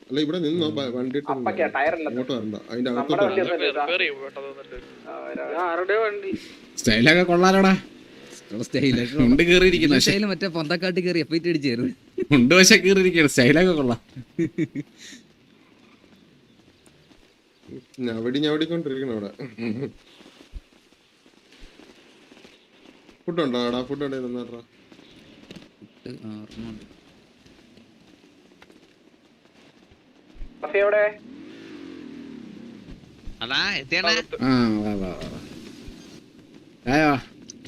അല്ല ഇവിടെ നിന്നോ വണ്ടി അതിന്റെ സ്റ്റൈലൊക്കെ കൊള്ളാലോടാ. ഉണ്ട് കേറിയിരിക്കുന്നു മറ്റേ പൊന്തക്കാട്ടി കയറി എഫൈറ്റ് അടിച്ചായിരുന്നു. ഉണ്ട് പക്ഷെ കേറിയിരിക്കുന്നു. സ്റ്റൈലൊക്കെ കൊള്ളാം. ഞവടിക്കൊണ്ടിരിക്കണം അവിടെ. ഫുഡ് ഉണ്ടോ അവിടെ? ഫുഡ് ഉണ്ടോ തന്നാട്ടാ?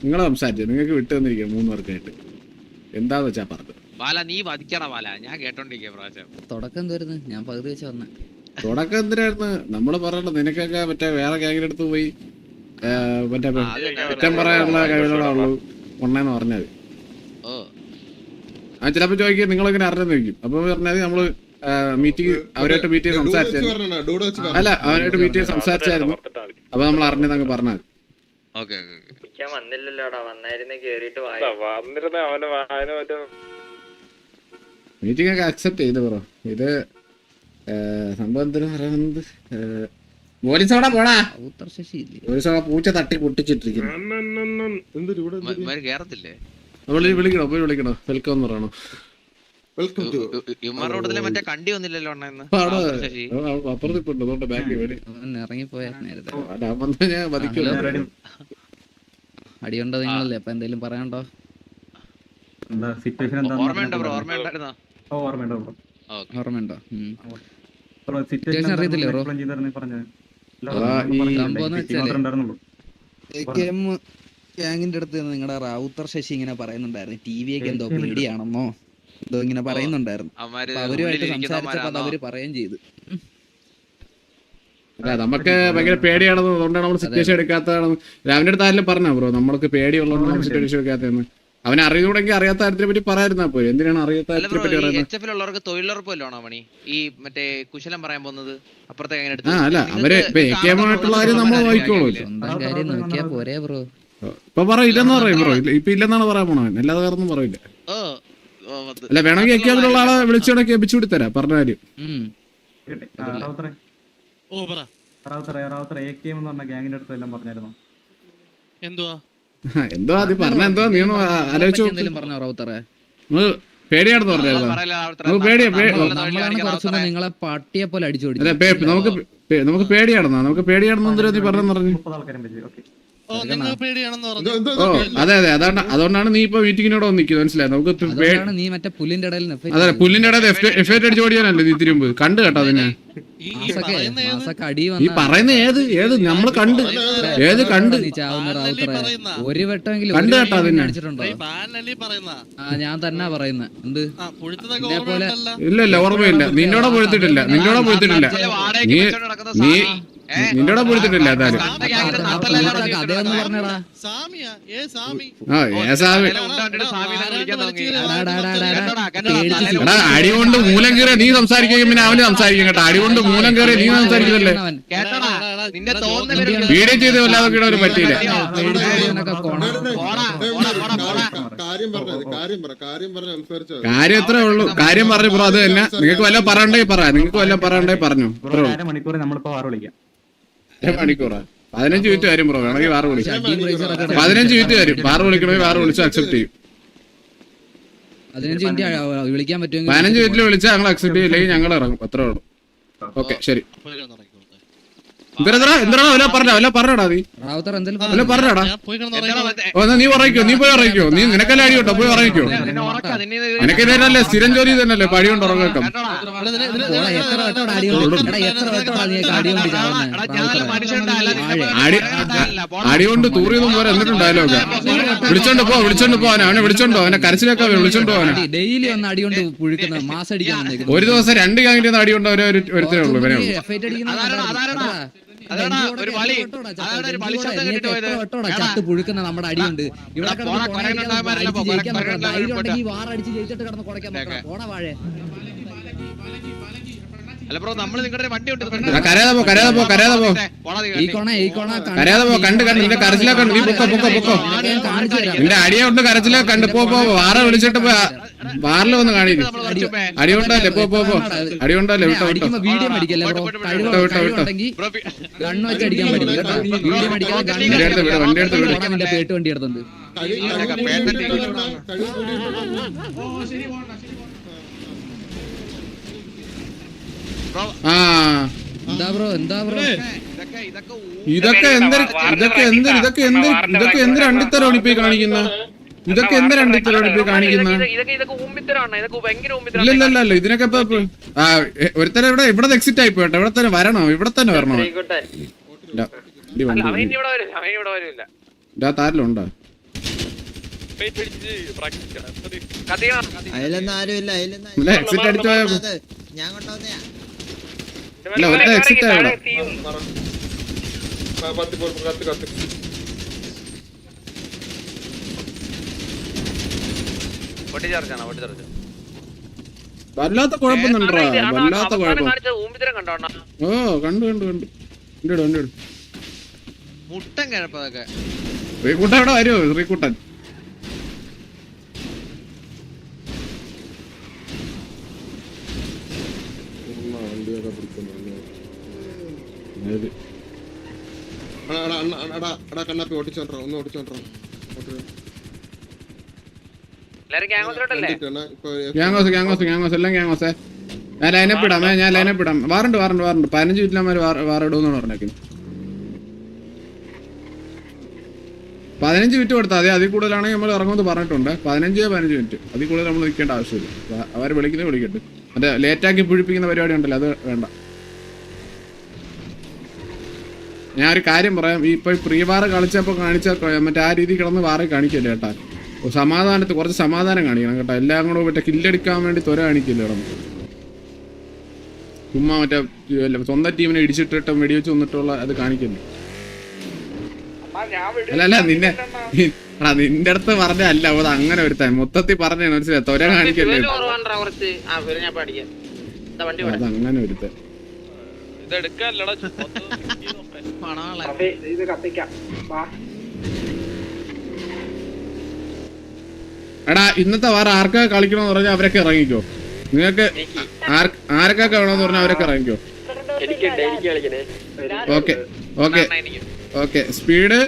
നിങ്ങളെ സംസാരിച്ചു. നിങ്ങൾക്ക് വിട്ടു തന്നിരിക്കുക 3 പേർക്കായിട്ട്. എന്താന്ന് വെച്ചാ പറഞ്ഞു. നീ വധിക്കണ ഞാൻ കേട്ടോണ്ടിരിക്കുക. തുടക്കം എന്തായിരുന്നു? ഞാൻ പകുതി വെച്ച് വന്ന തുടക്കം എന്തിനായിരുന്നു നമ്മള് പറയണ്ട. നിനക്കൊക്കെ മറ്റേ വേറെ ഗ്യാങ്ങിന്റെ അടുത്ത് പോയി മറ്റേ കുറ്റം പറയാനുള്ള കഴിവുകളുള്ളൂ കൊണ്ടേന്ന് പറഞ്ഞത്. ആ ചിലപ്പോ ചോദിക്കും നിങ്ങളെങ്ങനെ അറിഞ്ഞെന്ന് ചോദിക്കും. അപ്പൊ പറഞ്ഞാൽ നമ്മള് മീറ്റിംഗ് അവരായിട്ട് മീറ്റ് ചെയ്ത് സംസാരിച്ചായിരുന്നു. അല്ല അവരായിട്ട് മീറ്റ് ചെയ്ത് സംസാരിച്ചായിരുന്നു. അപ്പൊ നമ്മൾ അറിഞ്ഞതങ്ങ് പറഞ്ഞാൽ മീറ്റിംഗ് ഒക്കെ അക്സെപ്റ്റ് ചെയ്തു ബ്രോ. ഇത് സംഭവം എന്തിനാ പറയുന്നത്? പോലീസോടെ പോടാ. പോലീസോടെ പൂച്ച തട്ടി പൊട്ടിച്ചിട്ടിരിക്കുന്നു. നമ്മൾ വിളിക്കണോ? പോയി വിളിക്കണോ? വെൽക്കം എന്ന് പറയണോ? അപ്പുറത്തിപ്പുണ്ട് ബാക്കി അടിയുണ്ടോ നിങ്ങളല്ലേ? അപ്പൊ എന്തെങ്കിലും പറയാനുണ്ടോ? ഓർമ്മയുണ്ടോ? സിറ്റുവേഷൻ അറിയത്തില്ലേ ബ്രോ? സംഭവം ഗ്യാങ്ങിന്റെ അടുത്ത് നിങ്ങളുടെ റൗത്തർ ശശി ഇങ്ങനെ പറയുന്നുണ്ടായിരുന്നു TV ഒക്കെ എന്തോ പേടിയാണെന്നോ എന്തോ ഇങ്ങനെ പറയുന്നുണ്ടായിരുന്നു. അവരുമായിട്ട് സംസാരിച്ചപ്പോ അത് അവര് പറയുകയും ചെയ്തു. അല്ല നമുക്ക് ഭയങ്കര പേടിയാണെന്ന്. അതുകൊണ്ടാണ് നമ്മൾ സിറ്റുവേഷൻ എടുക്കാത്തതാണ്. രാവിലെ അടുത്ത് ആരെങ്കിലും പറഞ്ഞോ ബ്രോ നമ്മൾക്ക് പേടിയുള്ളതുകൊണ്ട് സിറ്റുവേഷൻ എടുക്കാത്തതെന്ന്? അവനെ അറിയൂടെങ്കിൽ അറിയാത്ത കാര്യത്തിനെ പറ്റി പറയാതിരുന്നാ പോയി. എന്തിനാണ് അറിയാത്ത കാര്യത്തിനെ പറ്റി പറയുന്നത്? തൊഴിലുറപ്പല്ലോണോ ഈ മറ്റേ കുശലം പറയാൻ പോകുന്നത്? അല്ല അവര് ഏകമായിട്ടുള്ള കാര്യം നമ്മൾ നോക്കിക്കോളൂ. കാര്യം നോക്കിയാ പോരെ ബ്രോ. ഇപ്പൊ പറയില്ലെന്ന് പറയും ബ്രോ. ഇപ്പൊ ഇല്ലെന്നാണ് പറയാൻ പോണോ? അല്ലാതെ വേറൊന്നും പറയില്ല. അല്ല വേണമെങ്കിൽ ഏക്കാതിലുള്ള ആളെ വിളിച്ചോടൊക്കെ എപ്പിച്ചുകൂടി തരാം പറഞ്ഞ കാര്യം. എന്തോ അത് പറഞ്ഞ എന്തോ നീ ഒന്ന് ആലോചിച്ചു. പേടിയാണെന്ന് പറഞ്ഞായിരുന്നു. നിങ്ങളെ പട്ടിയെ പോലെ അടിച്ചു. നമുക്ക് പേടിയാണെന്നോ? നമുക്ക് പേടിയാണെന്ന് എന്തിനാ നീ പറഞ്ഞു? അതെ അതെ അതുകൊണ്ടാണ് നീ ഇപ്പൊ മീറ്റിങ്ങിനോട് നിൽക്കുന്നത്. മനസ്സിലായി? നമുക്ക് അതെ പുല്ലിന്റെ ഇടയിൽ എഫ്ഐആർ അടിച്ചു ഓടിയാനല്ലേ നീ തിരുമ്പ് കണ്ടു കേട്ടോ. അതിനെ ഈ പറയുന്ന ഏത് നമ്മള് കണ്ട് ഒരു വട്ടമെങ്കിലും കണ്ടു കേട്ടോ. അതിനെ ഞാൻ തന്നെ പറയുന്ന എന്ത് ഇല്ല ഓർമ്മയില്ല. നിന്നോടെ പൊഴുത്തിട്ടില്ല നീ നിന്നോടെ പൊഴുത്തിട്ടില്ല. അതായത് അടി കൊണ്ട് മൂലം കയറിയ നീ സംസാരിക്കുകയും പിന്നെ അവന് സംസാരിക്കും കേട്ടോ. അടി കൊണ്ട് മൂലം കയറിയ നീ സംസാരിക്കുന്നല്ലേ? വീഡിയോ ചെയ്ത് വല്ലാതെ ഒരു പറ്റിയില്ല. കാര്യം എത്രേ ഉള്ളൂ. കാര്യം പറഞ്ഞു ബ്രോ. അത് തന്നെ. നിങ്ങൾക്ക് വല്ല പറയണ്ടേ പറഞ്ഞു. 15 മിനിറ്റ് വരും ബ്രോ. വേണമെങ്കിൽ വാറ് വിളിക്കാം. 15 മിനിറ്റ് വരും. വാറ് വിളിക്കണമെങ്കിൽ വാറ് വിളിച്ച് അക്സെപ്റ്റ് ചെയ്യും. 15 മിനിറ്റിൽ വിളിച്ചാൽ ഞങ്ങൾ അക്സെപ്റ്റ് ചെയ്യില്ലെങ്കിൽ ഞങ്ങൾ ഇറങ്ങും. അത്രേ ഉള്ളൂ. ഓക്കെ ശരി. പറഞ്ഞടാ നീ പറഞ്ഞടാ. നീ പറയിക്കോ. നീ പോയി ഇറങ്ങിക്കോ. നീ നിനക്കല്ലേ അടി കേട്ടോ. പോയി ഇറങ്ങിക്കോ. നിനക്കിതല്ലേ സ്ഥിരം ജോലി തന്നെയല്ലേ? പടി കൊണ്ട് ഉറങ്ങട്ടോ. അടി കൊണ്ട് തൂറിയതും പോലെ എന്നിട്ടും ഡയലോഗ്. വിളിച്ചോണ്ട് പോ അവനെ വിളിച്ചോണ്ടോ. അവനെ കരച്ചിലൊക്കെ വിളിച്ചോണ്ടോ. അവനെ ഡെയിലി ഒന്ന് അടി കൊണ്ട് പുഴുക്കുന്ന മാസം അടിക്കാൻ ഒരു ദിവസം 2 ഗ്യാങ്ങിന്റെ അടി കൊണ്ട് അവരെ ഒരുത്തരേ ഉള്ളൂ. പുഴുക്കുന്ന നമ്മുടെ അടിയുണ്ട്. ഇവിടെ വാറടിച്ച് ജയിച്ചിട്ട് കിടന്ന് കുടയ്ക്കാൻ പോണ വാഴ. കരയാതെ പോ കണ്ട് നിന്റെ കരച്ചിലൊക്കെ നീ പൊക്കോ. നിന്റെ അടിയെ കൊണ്ട് കരച്ചിലൊക്കെ കണ്ട് പോ. വാറ വിളിച്ചിട്ട് ബാറിൽ വന്ന് കാണിക്കും. അടി കൊണ്ടല്ലേ പോ അടി കൊണ്ടല്ലേ വിട്ടോ വിട്ടോ അടിക്കുമ്പോ വീഡിയോ അടിക്കല്ലേ ബ്രോ. കഴിവുണ്ടെങ്കിൽ ഗണ്ണ് വെച്ച് അടിക്കാൻ പറ്റില്ല കേട്ടോ. വീഡിയോ അടിക്കാൻ വണ്ടി എടുത്ത് വിടും. പേട്ട് വണ്ടി എടുത്തുണ്ട്. ആ എന്താ ബ്രോ ഇതൊക്കെ എന്തൊരു അണ്ടിത്തരമാണ് ഇപ്പൊ കാണിക്കുന്ന? ഇതൊക്കെ എന്തൊരു അണ്ടിത്തരമാണ് ഇപ്പൊ കാണിക്കുന്ന? ഇല്ലല്ലല്ല ഇതിനൊക്കെ ഇപ്പൊ ഒരുത്തരം ഇവിടെ എക്സിറ്റ് ആയി പോട്ടെ. ഇവിടെ തന്നെ വരണോ? ഇവിടെ തന്നെ വരണോ? താരിലുണ്ടോ? എക്സിറ്റ് അടിച്ചു പോയ അല്ല ഒറ്റ എക്സിറ്റ് ആയി ഇവിടെ. വല്ലാത്ത കുഴപ്പമൊന്നുണ്ടോ? വല്ലാത്ത കുഴപ്പം. ഓ കണ്ടു മുട്ടൻ കിഴപ്പതൊക്കെ. ശ്രീകുട്ടൻ ഇവിടെ വരുമോ? ശ്രീകുട്ടൻ കണ്ണാപ്പി ഓടിച്ചോണ്ടോ ഒന്ന് ഓടിച്ചോണ്ടോ. ഗ്യാങ്ങോസ് എല്ലാം ഗ്യാങ്ങോസേ. ഞാൻ ലൈനപ്പ് ഇടാം. വാറുണ്ട് 15 മിനിറ്റിലമാര് വാറിടുമെന്നാണ് പറഞ്ഞേക്കുന്നത്. 15 മിനിറ്റ് കൊടുത്താൽ മതി. അതിൽ കൂടുതലാണെങ്കിൽ നമ്മൾ ഇറങ്ങുമെന്ന് പറഞ്ഞിട്ടുണ്ട്. 15 മിനിറ്റ് അതിൽ കൂടുതൽ നമ്മൾ നിൽക്കേണ്ട ആവശ്യമില്ല. അവർ വിളിക്കട്ടെ. മറ്റേ ലേറ്റാക്കി പുഴിപ്പിക്കുന്ന പരിപാടി ഉണ്ടല്ലോ, അത് വേണ്ട. ഞാൻ ഒരു കാര്യം പറയാം. ഇപ്പൊ പ്രീ വാർ കളിച്ചപ്പോ കാണിച്ച മറ്റേ ആ രീതി കിടന്ന് വാറ് കാണിക്കല്ലേ കേട്ടാ. കുറച്ച് സമാധാനം കാണിക്കണം കേട്ടോ. എല്ലാം കൂടെ മറ്റേ കില്ലെടുക്കാൻ വേണ്ടി ത്വര കാണിക്കില്ല കിടന്ന്. ചുമ്മാ മറ്റേ സ്വന്തം ടീമിനെ ഇടിച്ചിട്ടിട്ട് വെടിവെച്ച് വന്നിട്ടുള്ള അത് കാണിക്കില്ല. അല്ല നിന്റെ അടുത്ത് പറഞ്ഞല്ല അത് അങ്ങനെ ഒരുത്താൻ മൊത്തത്തിൽ പറഞ്ഞ മനസ്സിലായി. ത്വര കാണിക്കല്ലേ അത് അങ്ങനെ ഒരുത്താൻ. എടാ ഇന്നത്തെ വാറ ആർക്കാ കളിക്കണമെന്ന് പറഞ്ഞാൽ അവരൊക്കെ ഇറങ്ങിക്കോ. നിങ്ങൾക്ക് ആരൊക്കെ വേണമെന്ന് പറഞ്ഞാൽ അവരൊക്കെ ഇറങ്ങിക്കോ. ഓക്കെ സ്പീഡ്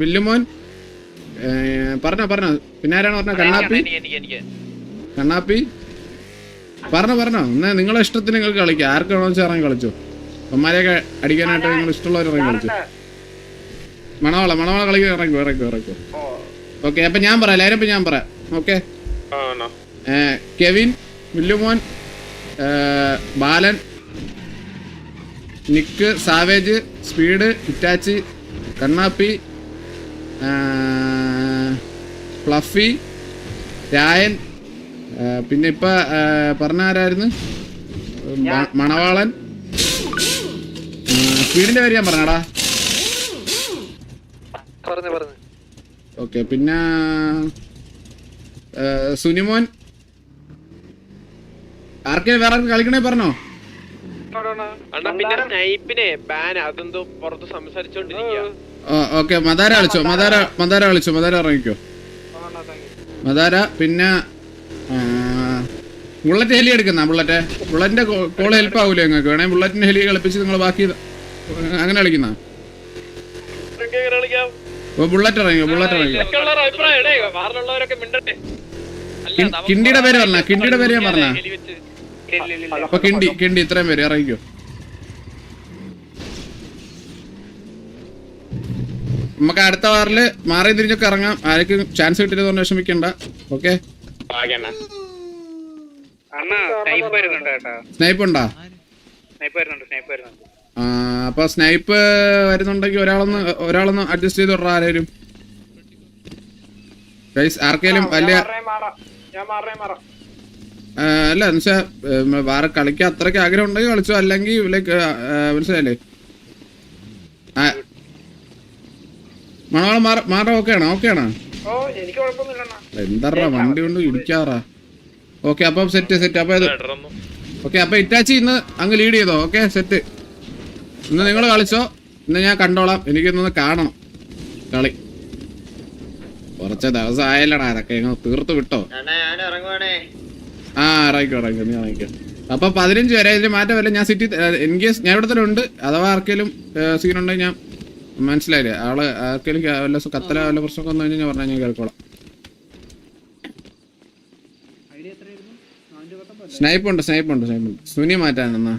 വില്ലുമോൻ പറഞ്ഞോ. പിന്നെ ആരാണ് പറഞ്ഞ? കണ്ണാപ്പി പറഞ്ഞോ. എന്നാ നിങ്ങളെ ഇഷ്ടത്തിന് നിങ്ങൾക്ക് കളിക്കാം. ആർക്ക് വേണമെന്ന് വെച്ചാൽ ഇറങ്ങി കളിച്ചോ. അമ്മമാരെയൊക്കെ അടിക്കാനായിട്ട് നിങ്ങൾ ഇഷ്ടമുള്ളവർ ഇറങ്ങി കളിച്ചു. മണവള കളിക്കാൻ ഇറങ്ങിക്കോ. ഓക്കെ അപ്പൊ ഞാൻ പറയാം എല്ലാവരും. ഞാൻ പറയാം. ഓക്കെ കെവിൻ, വില്ലുമോൻ, ബാലൻ, നിക്ക്, സാവേജ്, സ്പീഡ്, ഇറ്റാച്ചി, കണ്ണാപ്പി, ഫ്ലഫി, രായൻ, പിന്നെ ഇപ്പൊ പറഞ്ഞ ആരായിരുന്നു? മണവാളൻ. സ്പീഡിന്റെ പേര് ഞാൻ പറഞ്ഞടാ. ഓക്കെ പിന്നെ സുനിമോൻ. ആർക്കെ വേറെ കളിക്കണേ പറഞ്ഞോ. ഓക്കെ മദാര കളിച്ചോ. മദാര ഇറങ്ങിക്കോ. മദാര പിന്നെ ബുള്ളറ്റ് ഹെലി എടുക്കുന്ന ബുള്ളറ്റിന്റെ കോള് ഹെൽപ്പ് ആവൂലേ നിങ്ങൾക്ക്? വേണേ ബുള്ളറ്റിന്റെ ഹെലി കളിപ്പിച്ച് നിങ്ങൾ ബാക്കി അങ്ങനെ കളിക്കുന്ന ബുള്ളറ്റ് ഇറങ്ങിയോ. കിണ്ടിയുടെ പേര് ഞാൻ പറഞ്ഞ. അപ്പൊ കിണ്ടി ഇത്രയും പേര് ഇറങ്ങിക്കോ. നമുക്ക് അടുത്ത വാറില് മാറി തിരിഞ്ഞൊക്കെ ഇറങ്ങാം. ആർക്കും ചാൻസ് കിട്ടില്ലെന്ന് പറഞ്ഞ് വിഷമിക്കണ്ട. ഓക്കെ സ്നൈപ്പ് ഉണ്ടോ? അപ്പൊ സ്നൈപ്പ് വരുന്നുണ്ടെങ്കിൽ ഒരാളൊന്ന് അഡ്ജസ്റ്റ് ചെയ്ത് വിടറ. ആരേലും ആർക്കേലും വലിയ അല്ല എന്നുവെച്ചാ വേറെ കളിക്കാൻ അത്രയ്ക്ക് ആഗ്രഹം ഉണ്ടെങ്കിൽ കളിച്ചോ. അല്ലെങ്കിൽ ലൈക്ക് മനസ്സിലായില്ലേ? മണവാളം മാറ ഓക്കെയാണോ? എന്താ വണ്ടി കൊണ്ട് ഇടിക്കാറാ. ഓക്കെ അപ്പം സെറ്റ്. അപ്പൊ ഓക്കെ അപ്പൊ ഇറ്റാച്ചി ഇന്ന് അങ്ങ് ലീഡ് ചെയ്തോ. Okay set. ഇന്ന് നിങ്ങൾ കളിച്ചോ. ഇന്ന് ഞാൻ കണ്ടോളാം. എനിക്കിന്നൊന്ന് കാണണം കളി. കുറച്ച് ദിവസം ആയല്ലടാ, അതൊക്കെ തീർത്ത് വിട്ടോ. ആ ഇറങ്ങിക്കോ നീ ഇറങ്ങിക്കോ. അപ്പൊ 15 വരെ ഇതിൽ മാറ്റമല്ല. ഞാൻ സിറ്റി ഇൻ കേസ് ഞാൻ ഇവിടെ തന്നെ ഉണ്ട്, അഥവാ ആർക്കെങ്കിലും സീനുണ്ടെങ്കിൽ ഞാൻ മനസ്സിലായില്ലേ, ആള് ആർക്കെങ്കിലും വല്ല കത്തല വല്ല പ്രശ്നമൊക്കെ വന്നു കഴിഞ്ഞാൽ ഞാൻ പറഞ്ഞാൽ ഞാൻ കേൾക്കോളാം. സ്നൈപ്പ് ഉണ്ട്. സുനി മാറ്റാനെന്നാ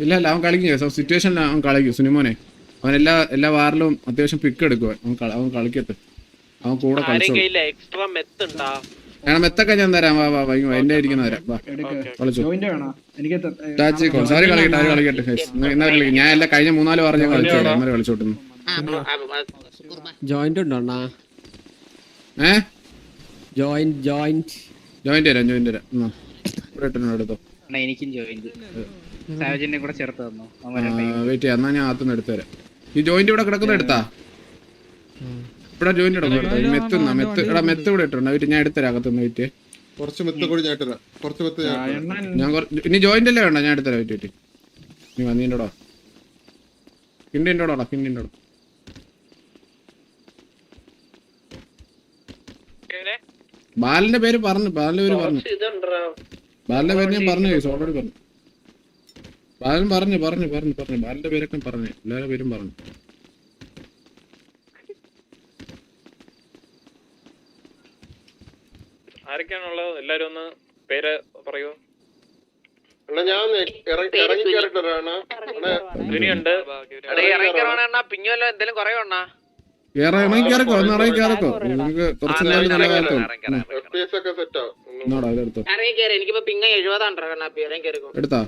ഇല്ല അവൻ കളിക്കും സിറ്റുവേഷനിൽ അവൻ കളിക്കും. സുനിമോനെ അവൻ എല്ലാ വാറിലും അത്യാവശ്യം പിക്ക് എടുക്കുക. അവൻ കളിക്കട്ടെ, അവൻ കൂടെ കളിച്ചോളൂ. മെത്തൊക്കെ ഞാൻ തരാം. വാ എന്റെ ഇരിക്കുന്ന തരാം. വാ കളിച്ചോ. സാറി കളിക്കട്ടെ. എന്നാ ഞാൻ എല്ലാം കഴിഞ്ഞ 3-4 വാർ ഞാൻ കളിച്ചോട്ടെ. അമ്മ കളിച്ചോട്ടുന്നു. ജോയിന്റ് ഉണ്ടോ? ജോയിന്റ് തരാം. ഇവിടെ എടുത്തോ. എനിക്കും ജോയിന്റ് സാഹചര്യം കൂടെ ചേർത്ത് തന്നോ. വെയിറ്റ് ചെയ്യാം, എന്നാ ഞാൻ അകത്തുനിന്ന് എടുത്തു തരാം. ഈ ജോയിന്റ് ഇവിടെ കിടക്കുന്ന എടുത്താ. ഇവിടെ ജോയിന്റ് മെത്ത് ഇവിടെ ഇട്ടുണ്ട്. വെയിറ്റ് ഞാൻ എടുത്തരാം അകത്തുനിന്ന്. വെയിറ്റ് കുറച്ച് മെത്ത് കൂടി ഞാൻ ഇട്ടുതരാം. കുറച്ച് മെത്ത് ഞാൻ ഇനി ജോയിന്റ് അല്ലേ വേണ്ട, ഞാൻ എടുത്തരാം. വെയിറ്റ് നീ വന്നീണ്ടോടാ. കിണ്ടിണ്ടോടാ. ബാലിന്റെ പേര് പറഞ്ഞു. ബാലിന്റെ പേര് ഞാൻ പറഞ്ഞു. ഓൾറെഡി പറഞ്ഞു. ബാലൻ പറഞ്ഞു. ബാലിന്റെ പേരൊക്കെ പറഞ്ഞു. എല്ലാവരുടെ പേരും പറഞ്ഞു. ആരൊക്കെയാണുള്ളത്? എല്ലാരും ഒന്ന് പേര് പറയൂ. ഞാൻ ഇറങ്ങി കേറിട്ടുണ്ട്. പിഞ്ഞല്ലോ എന്തെങ്കിലും കുറയുണ്ടോ? ഇറങ്ങിക്കോ നിങ്ങൾക്ക് കുറച്ച് നല്ല കാലത്തോളം FPS ഒക്കെ സെറ്റ് ആവും. എടുത്തോ. എനിക്കിപ്പോ പിങ്ങ 70 എടുത്താ